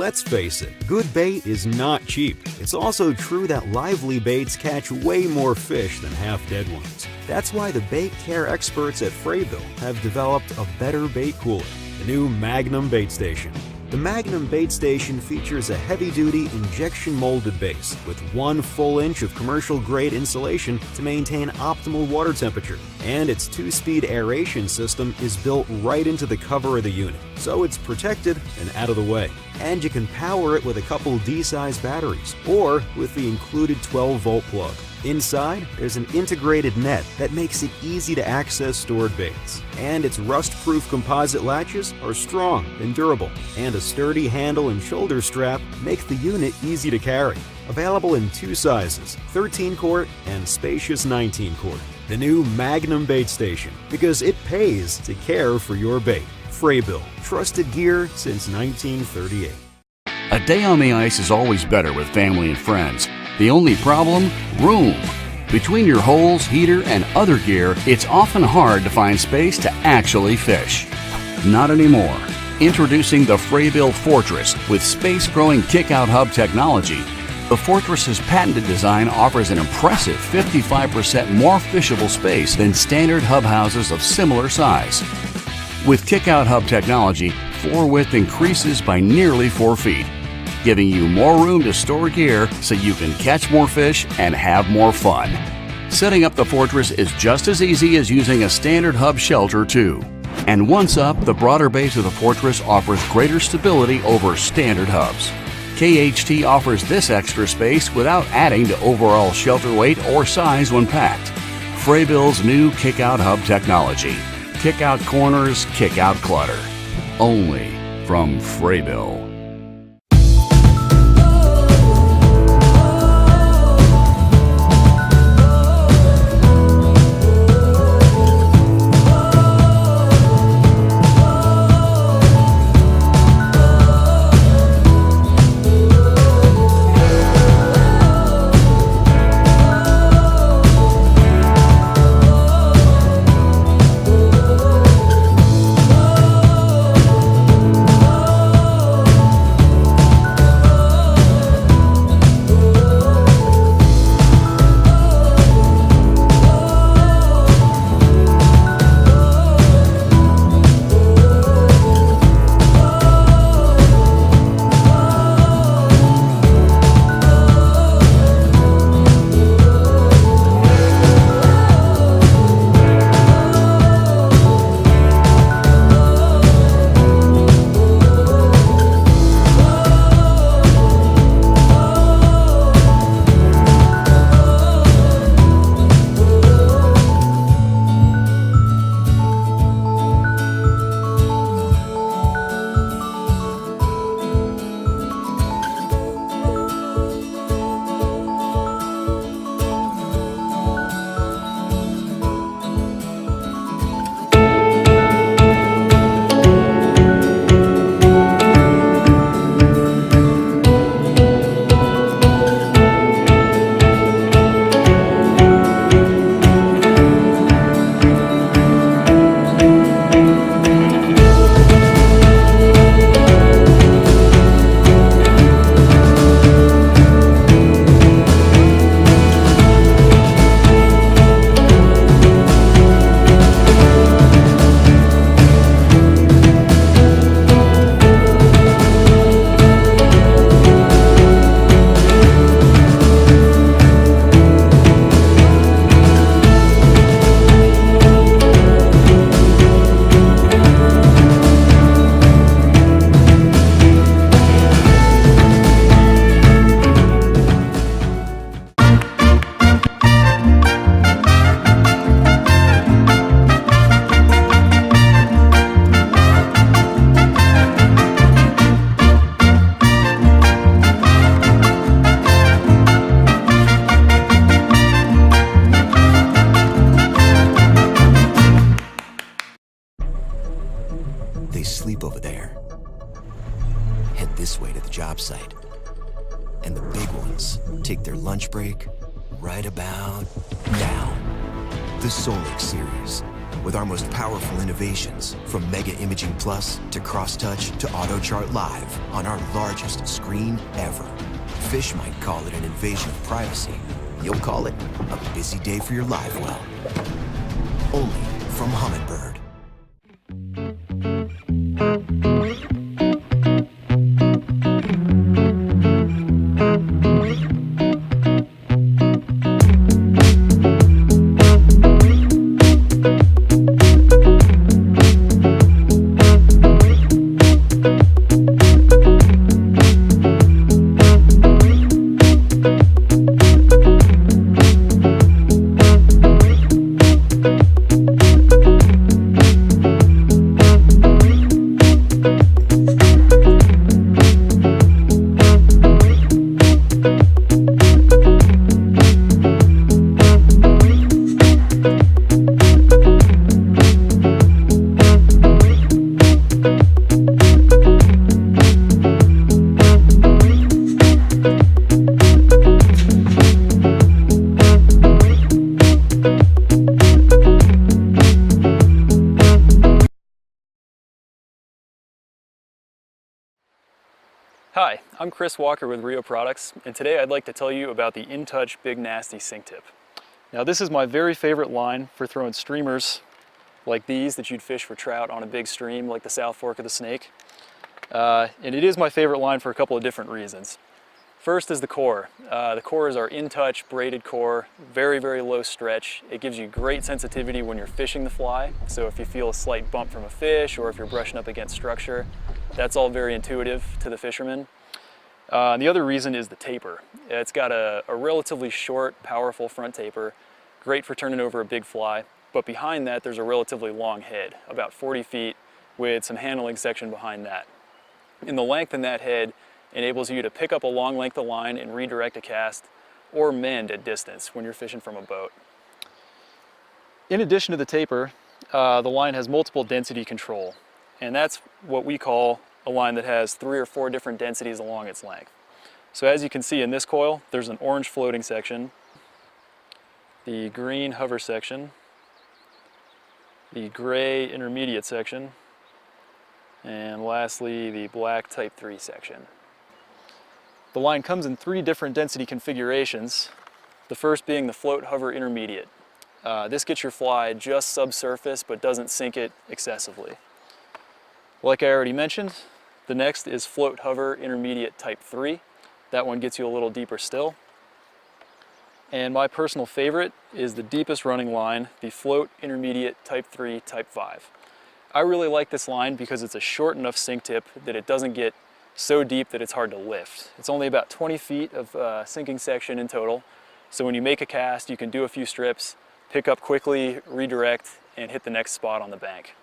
let's face it, good bait is not cheap. It's also true that lively baits catch way more fish than half-dead ones. That's why the bait care experts at Frabill have developed a better bait cooler, the new Magnum bait station. The Magnum bait station features a heavy-duty injection-molded base with 1 full inch of commercial-grade insulation to maintain optimal water temperature, and its 2-speed aeration system is built right into the cover of the unit, so it's protected and out of the way. And you can power it with a couple D-size batteries, or with the included 12-volt plug. Inside, there's an integrated net that makes it easy to access stored baits. And its rust-proof composite latches are strong and durable, and a sturdy handle and shoulder strap make the unit easy to carry. Available in 2 sizes, 13-quart and spacious 19-quart. The new Magnum bait station, because it pays to care for your bait. Frabill, trusted gear since 1938. A day on the ice is always better with family and friends. The only problem? Room. Between your holes, heater, and other gear, it's often hard to find space to actually fish. Not anymore. Introducing the Frabill FORTRESS with space-growing kick-out hub technology. The Fortress's patented design offers an impressive 55% more fishable space than standard hub houses of similar size. With kick-out hub technology, floor width increases by nearly 4 feet, giving you more room to store gear so you can catch more fish and have more fun. Setting up the Fortress is just as easy as using a standard hub shelter too. And once up, the broader base of the Fortress offers greater stability over standard hubs. KHT offers this extra space without adding to overall shelter weight or size when packed. Frabill's new kick-out hub technology. Kick out corners, kick out clutter. Only from Frabill. this way to the job site. And the big ones take their lunch break right about now. The Solix series, with our most powerful innovations, from Mega Imaging Plus to Cross-Touch to Auto Chart Live on our largest screen ever. Fish might call it an invasion of privacy. You'll call it a busy day for your live well. Only from Humminbird. Hi, I'm Chris Walker with Rio Products, and today I'd like to tell you about the InTouch Big Nasty Sink Tip. Now this is my very favorite line for throwing streamers like these that you'd fish for trout on a big stream like the South Fork of the Snake. And it is my favorite line for a couple of different reasons. First is the core. The core is our InTouch braided core, very, very low stretch. It gives you great sensitivity when you're fishing the fly, so if you feel a slight bump from a fish or if you're brushing up against structure, that's all very intuitive to the fisherman. And the other reason is the taper. It's got a relatively short, powerful front taper, great for turning over a big fly, but behind that there's a relatively long head, about 40 feet, with some handling section behind that. And the length in that head enables you to pick up a long length of line and redirect a cast, or mend at distance when you're fishing from a boat. In addition to the taper, the line has multiple density control. And that's what we call a line that has 3 or 4 different densities along its length. So as you can see in this coil, there's an orange floating section, the green hover section, the gray intermediate section, and lastly the black type 3 section. The line comes in 3 different density configurations, the first being the float hover intermediate. This gets your fly just subsurface but doesn't sink it excessively. Like I already mentioned, the next is float hover intermediate type 3. That one gets you a little deeper still. And my personal favorite is the deepest running line, the float intermediate type 3 type 5. I really like this line because it's a short enough sink tip that it doesn't get so deep that it's hard to lift. It's only about 20 feet of sinking section in total. So when you make a cast, you can do a few strips, pick up quickly, redirect, and hit the next spot on the bank.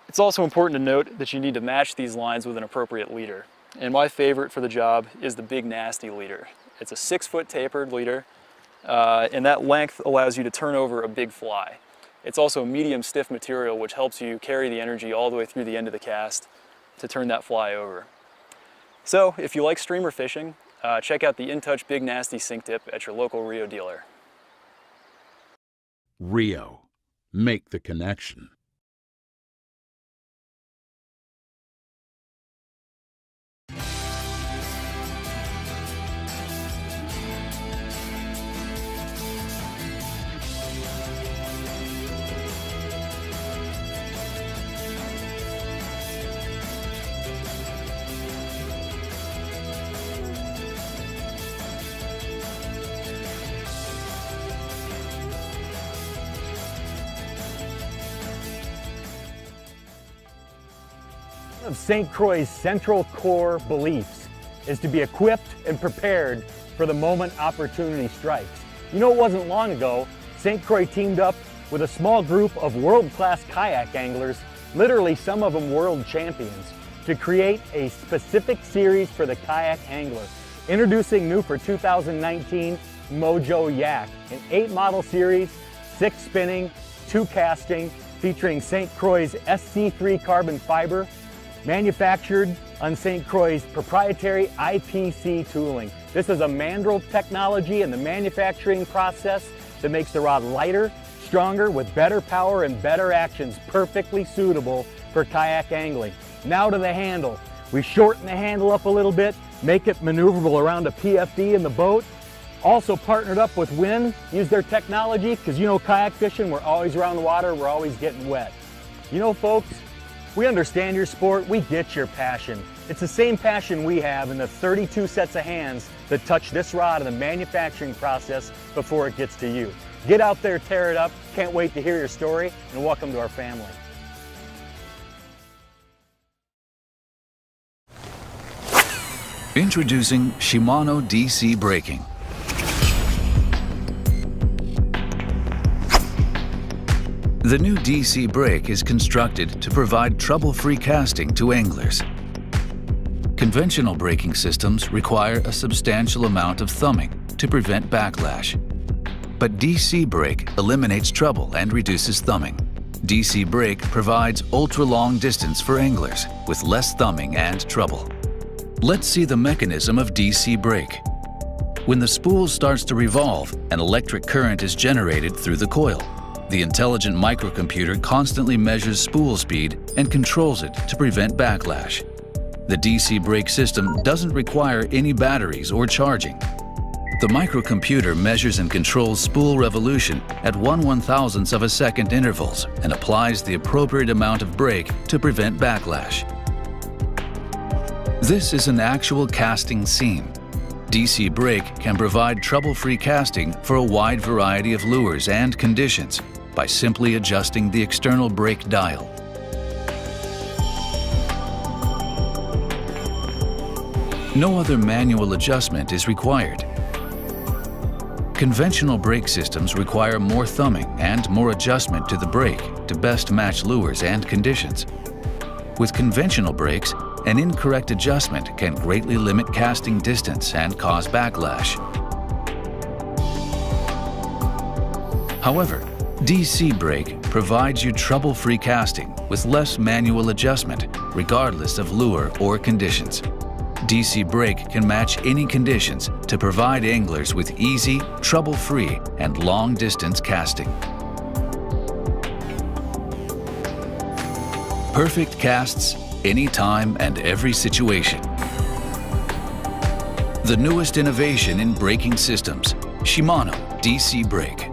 It's also important to note that you need to match these lines with an appropriate leader. And my favorite for the job is the Big Nasty leader. It's a 6-foot tapered leader, and that length allows you to turn over a big fly. It's also medium stiff material, which helps you carry the energy all the way through the end of the cast to turn that fly over. So if you like streamer fishing, check out the InTouch Big Nasty Sink Tip at your local Rio dealer. Rio. Make the connection. Of St. Croix's central core beliefs is to be equipped and prepared for the moment opportunity strikes. You know, it wasn't long ago, St. Croix teamed up with a small group of world-class kayak anglers, literally some of them world champions, to create a specific series for the kayak angler. Introducing new for 2019, Mojo Yak, an 8-model series, 6 spinning, 2 casting, featuring St. Croix's SC3 carbon fiber, manufactured on St. Croix's proprietary IPC tooling. This is a mandrel technology in the manufacturing process that makes the rod lighter, stronger with better power and better actions, perfectly suitable for kayak angling. Now to the handle. We shorten the handle up a little bit, make it maneuverable around a PFD in the boat. Also partnered up with Win, use their technology, because you know kayak fishing, we're always around the water, we're always getting wet. You know folks, we understand your sport, we get your passion. It's the same passion we have in the 32 sets of hands that touch this rod in the manufacturing process before it gets to you. Get out there, tear it up, can't wait to hear your story, and welcome to our family. Introducing Shimano DC braking. The new DC brake is constructed to provide trouble-free casting to anglers. Conventional braking systems require a substantial amount of thumbing to prevent backlash. But DC brake eliminates trouble and reduces thumbing. DC brake provides ultra-long distance for anglers with less thumbing and trouble. Let's see the mechanism of DC brake. When the spool starts to revolve, an electric current is generated through the coil. The intelligent microcomputer constantly measures spool speed and controls it to prevent backlash. The DC brake system doesn't require any batteries or charging. The microcomputer measures and controls spool revolution at 1/1000th of a second intervals and applies the appropriate amount of brake to prevent backlash. This is an actual casting scene. DC brake can provide trouble-free casting for a wide variety of lures and conditions by simply adjusting the external brake dial. No other manual adjustment is required. Conventional brake systems require more thumbing and more adjustment to the brake to best match lures and conditions. With conventional brakes, an incorrect adjustment can greatly limit casting distance and cause backlash. However, DC brake provides you trouble-free casting with less manual adjustment, regardless of lure or conditions. DC brake can match any conditions to provide anglers with easy, trouble-free, and long-distance casting. Perfect casts anytime and every situation. The newest innovation in braking systems, Shimano DC brake.